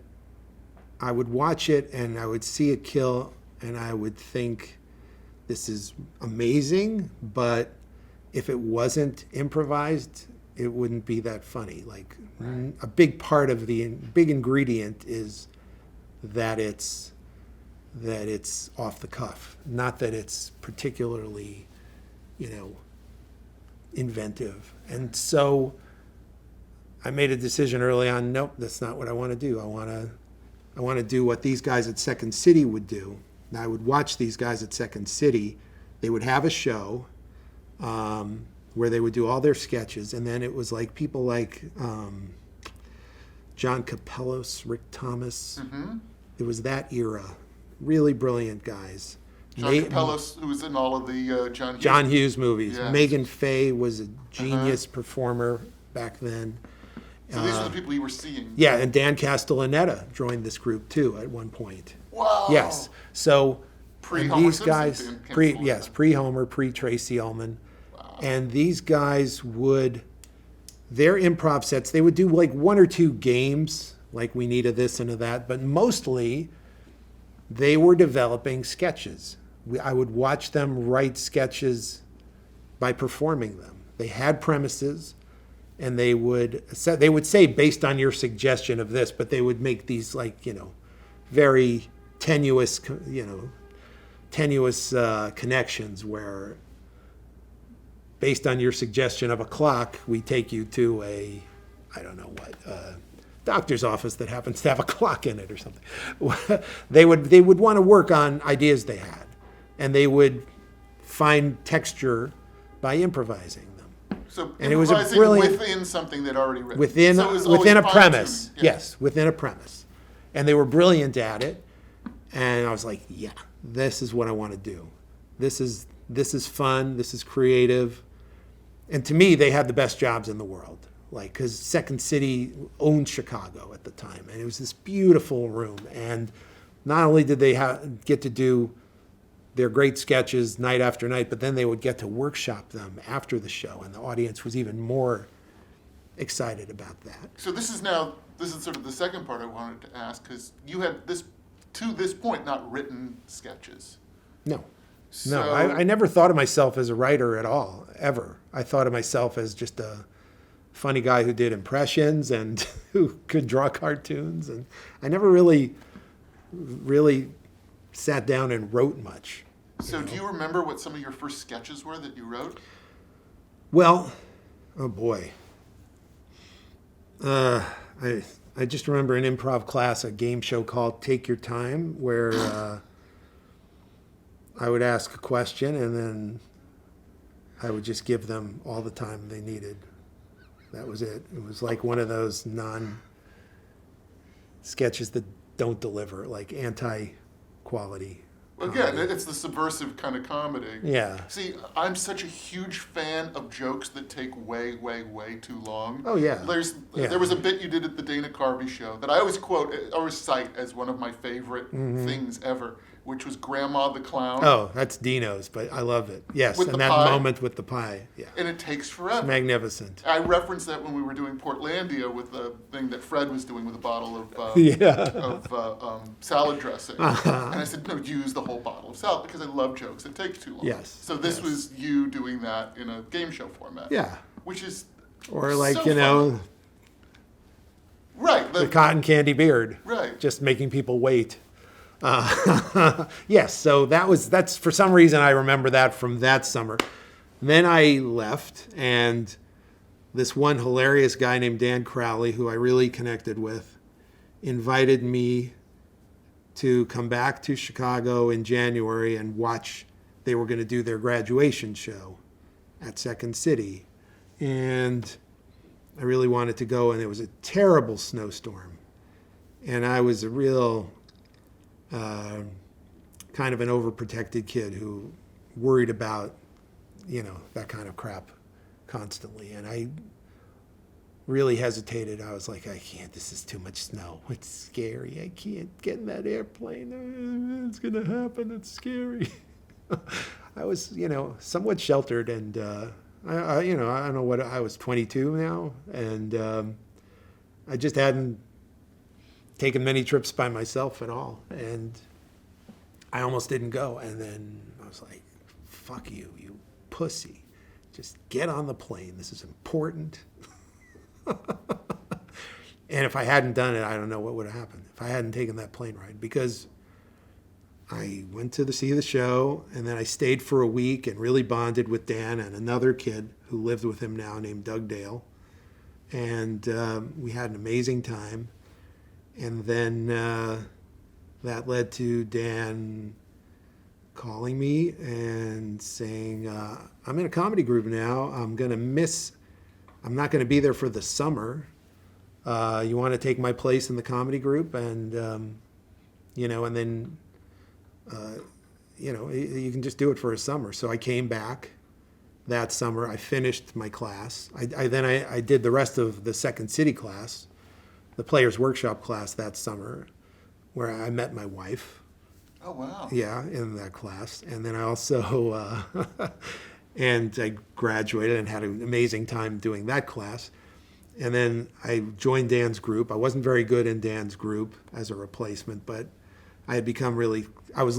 I would watch it and I would see it kill and I would think, this is amazing, but if it wasn't improvised, it wouldn't be that funny. Like a big part of big ingredient is that it's off the cuff, not that it's particularly, inventive. And so I made a decision early on, nope, that's not what I want to do. I want to do what these guys at Second City would do. Now, I would watch these guys at Second City. They would have a show where they would do all their sketches, and then it was like people like John Capellos, Rick Thomas. Mm-hmm. It was that era. Really brilliant guys. John Capellos, who was in all of the John Hughes movies. Yes. Megan Fay was a genius performer back then. So these are the people you were seeing. Yeah, and Dan Castellaneta joined this group too at one point. Wow. Yes. So Pre-Homer these Simpson, guys, Dan Castellaneta. pre-Homer, pre-Tracy Ullman. Wow. And these guys their improv sets, they would do like 1 or 2 games, like we need a this and a that, but mostly they were developing sketches. I would watch them write sketches by performing them. They had premises, and they would say based on your suggestion of this, but they would make these very tenuous connections where, based on your suggestion of a clock, we take you to a doctor's office that happens to have a clock in it or something. They would want to work on ideas they had, and they would find texture by improvising them. So and it was improvising a brilliant, within something they'd already written. within a premise. Yeah. Yes, within a premise, and they were brilliant at it. And I was like, yeah, this is what I want to do. This is fun. This is creative. And to me, they had the best jobs in the world. Like, because Second City owned Chicago at the time, and it was this beautiful room. And not only did they get to do their great sketches night after night, but then they would get to workshop them after the show, and the audience was even more excited about that. So this is sort of the second part I wanted to ask, because you had to this point not written sketches. No. So, No, I never thought of myself as a writer at all, ever. I thought of myself as just a funny guy who did impressions and who could draw cartoons. And I never really sat down and wrote much. So do you remember what some of your first sketches were that you wrote? Well, oh boy. I just remember an improv class, a game show called Take Your Time, where I would ask a question and then I would just give them all the time they needed. That was it. It was like one of those sketches that don't deliver, like anti-quality Again, it's the subversive kind of comedy. Yeah. See, I'm such a huge fan of jokes that take way, way, way too long. Oh, yeah. There was a bit you did at the Dana Carvey show that I always quote, I always cite as one of my favorite things ever, which was Grandma the Clown. Oh, that's Dino's, but I love it. Yes, With and the that pie. moment with the pie. Yeah. And it takes forever. Magnificent. I referenced that when we were doing Portlandia with the thing that Fred was doing with a bottle of salad dressing. And I said, no, use the whole bottle of salad because I love jokes that take too long. Yes, So this yes. was you doing that in a game show format. Yeah. Which is Or like, so you know, funny. Right. the cotton candy beard. Right. Just making people wait. Yes, so that's for some reason I remember that from that summer. Then I left, and this one hilarious guy named Dan Crowley, who I really connected with, invited me to come back to Chicago in January and watch. They were going to do their graduation show at Second City. And I really wanted to go, and it was a terrible snowstorm. And I was a real kind of an overprotected kid who worried about, you know, that kind of crap constantly. And I really hesitated. I was like, I can't, this is too much snow. It's scary. I can't get in that airplane. It's going to happen. It's scary. I was, you know, somewhat sheltered, and I don't know what, I was 22 now, and I just hadn't taken many trips by myself at all, and I almost didn't go. And then I was like, fuck you, you pussy. Just get on the plane. This is important. And if I hadn't done it, I don't know what would have happened if I hadn't taken that plane ride, because I went to see the show, and then I stayed for a week and really bonded with Dan and another kid who lived with him now named Doug Dale. And we had an amazing time. And then that led to Dan calling me and saying, I'm in a comedy group now. I'm not going to be there for the summer. You want to take my place in the comedy group? And, you know, and then, you know, you can just do it for a summer. So I came back that summer. I finished my class. I did the rest of the Second City class, the Players Workshop class that summer, where I met my wife. Oh, wow. Yeah, in that class. And then I also, and I graduated and had an amazing time doing that class. And then I joined Dan's group. I wasn't very good in Dan's group as a replacement, but I had become really, I was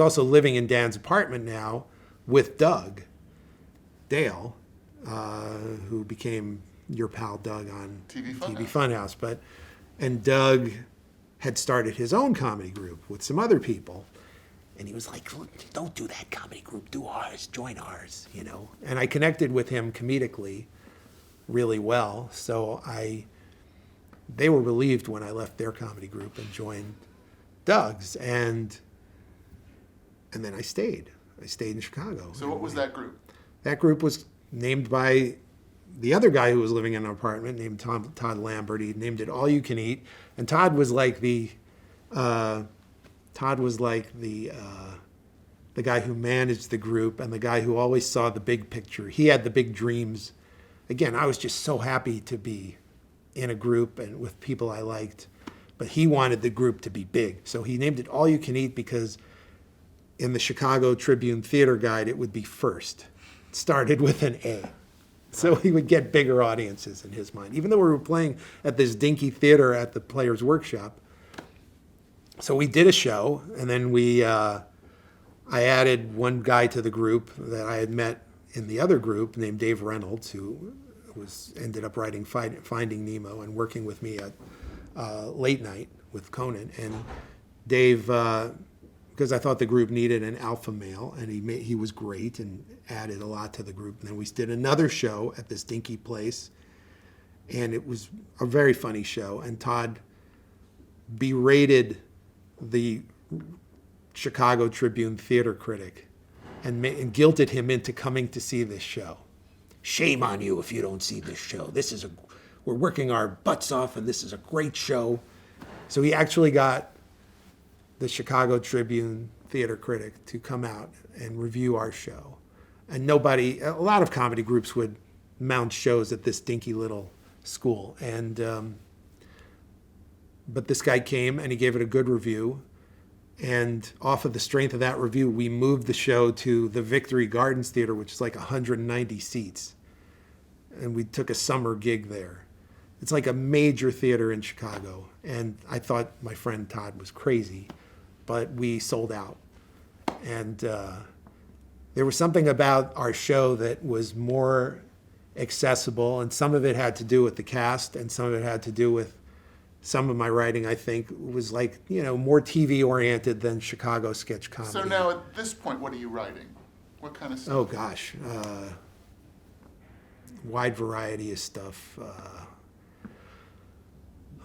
also living in Dan's apartment now with Doug Dale, who became your pal Doug on TV Funhouse. And Doug had started his own comedy group with some other people. And he was like, look, don't do that comedy group, do ours, join ours, you know. And I connected with him comedically really well. So they were relieved when I left their comedy group and joined Doug's. And then I stayed. I stayed in Chicago. So what was that group? That group was named by the other guy who was living in an apartment named Todd Lambert. He named it All You Can Eat. And Todd was like the guy who managed the group and the guy who always saw the big picture. He had the big dreams. Again, I was just so happy to be in a group and with people I liked, but he wanted the group to be big. So he named it All You Can Eat because in the Chicago Tribune Theater Guide, it would be first. It started with an A. So he would get bigger audiences in his mind, even though we were playing at this dinky theater at the Players Workshop. So we did a show, and then I added one guy to the group that I had met in the other group named Dave Reynolds, who ended up writing Finding Nemo and working with me at Late Night with Conan. And Dave, because I thought the group needed an alpha male, and he was great and added a lot to the group. And then we did another show at this dinky place, and it was a very funny show. And Todd berated the Chicago Tribune theater critic and guilted him into coming to see this show. Shame on you if you don't see this show. We're working our butts off, and this is a great show. So he actually got the Chicago Tribune theater critic to come out and review our show. And nobody, a lot of comedy groups would mount shows at this dinky little school. And, but this guy came and he gave it a good review. And off of the strength of that review, we moved the show to the Victory Gardens Theater, which is like 190 seats. And we took a summer gig there. It's like a major theater in Chicago. And I thought my friend Todd was crazy, but we sold out. And there was something about our show that was more accessible, and some of it had to do with the cast, and some of it had to do with some of my writing, I think, was like, more TV oriented than Chicago sketch comedy. So now at this point, what are you writing? What kind of stuff? Oh gosh, wide variety of stuff.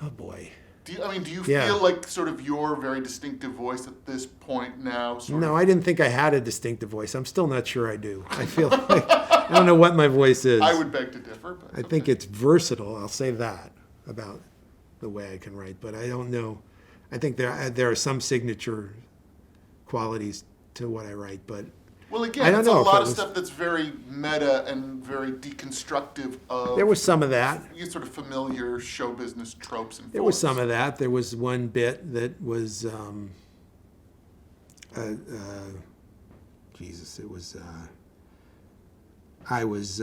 Oh boy. Do you Yeah. feel like sort of your very distinctive voice at this point now? No, I didn't think I had a distinctive voice. I'm still not sure I do. I feel like I don't know what my voice is. I would beg to differ, but I think it's versatile. I'll say that about the way I can write, but I don't know. I think there are some signature qualities to what I write, but well, I again, don't it's a know if lot it of was- stuff that's very meta and very deconstructive of there was some of that. sort of familiar show business tropes and There was forms. some of that. There was one bit that was, Jesus, it was, I was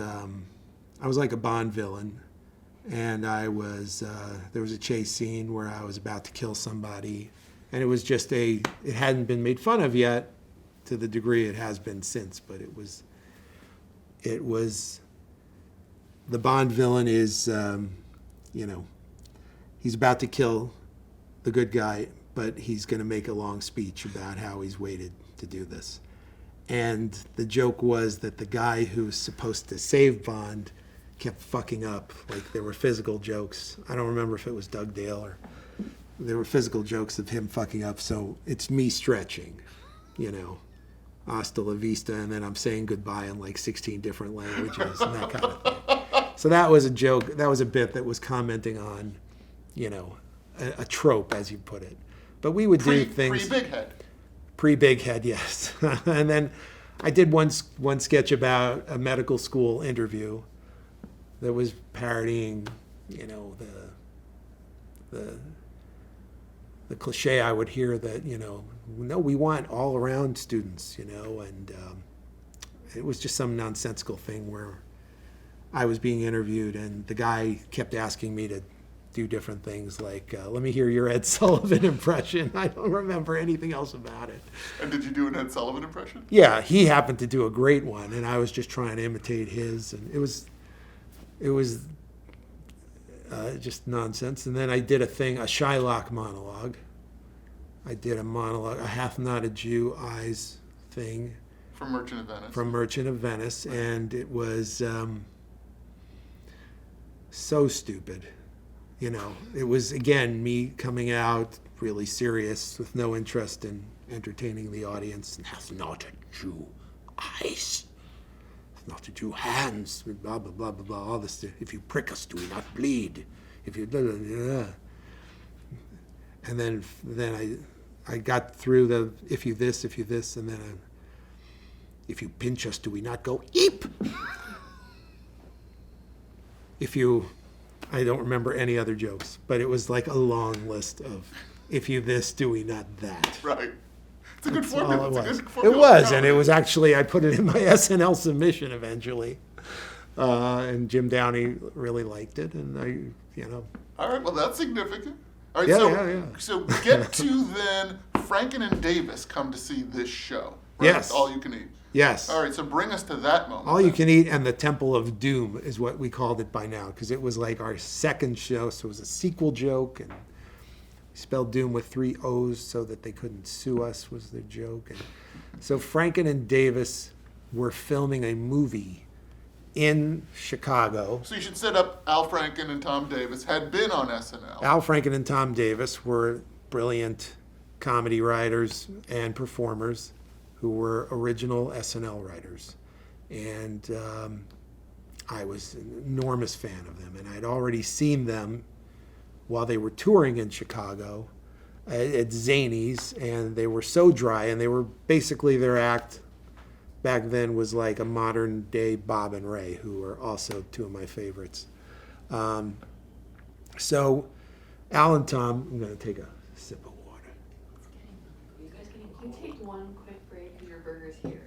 like a Bond villain, and there was a chase scene where I was about to kill somebody, and it was just it hadn't been made fun of yet to the degree it has been since, but it was, the Bond villain is, he's about to kill the good guy, but he's going to make a long speech about how he's waited to do this. And the joke was that the guy who's supposed to save Bond kept fucking up. Like, there were physical jokes. I don't remember if it was Doug Dale or there were physical jokes of him fucking up. So it's me stretching, hasta la vista, and then I'm saying goodbye in like 16 different languages and that kind of thing. So that was a joke. That was a bit that was commenting on, a trope, as you put it. But we would do things Pre-Big Head. pre-Big Head, yes. And then I did one sketch about a medical school interview that was parodying, the cliche I would hear that, no, we want all around students, and it was just some nonsensical thing where I was being interviewed and the guy kept asking me to do different things like, let me hear your Ed Sullivan impression. I don't remember anything else about it. And did you do an Ed Sullivan impression? Yeah, he happened to do a great one, and I was just trying to imitate his, and it was just nonsense. And then I did a Shylock monologue. I did a monologue, a half-knotted Jew eyes thing From Merchant of Venice. from Merchant of Venice, and it was so stupid. It was, again, me coming out really serious with no interest in entertaining the audience. Hath not a Jew eyes, hath not a Jew hands, blah, blah, blah, blah, blah, all this. If you prick us, do we not bleed? If you, blah, blah, blah. And then I got through the if you this, and then if you pinch us, do we not go eep? I don't remember any other jokes, but it was like a long list of if you this, do we not that. Right. It's a good That's formula. all It's a it was. good formula It was, for and it comedy. was actually, I put it in my SNL submission eventually. And Jim Downey really liked it, and All right, well, that's significant. All right, Yeah, so get to then Franken and Davis come to see this show. Right? Yes. All you can eat. Yes. All right, so bring us to that moment. All You Can Eat and the Temple of Doom is what we called it by now, because it was like our second show, so it was a sequel joke, and we spelled Doom with 3 O's so that they couldn't sue us was the joke. And so Franken and Davis were filming a movie in Chicago. So you should set up Al Franken and Tom Davis had been on SNL. Al Franken and Tom Davis were brilliant comedy writers and performers who were original SNL writers. And I was an enormous fan of them. And I'd already seen them while they were touring in Chicago at Zany's, and they were so dry, and they were basically, their act back then was like a modern day Bob and Ray, who are also two of my favorites. So Al and Tom, I'm going to take a sip of water. You guys can take one quick break because your burger's here.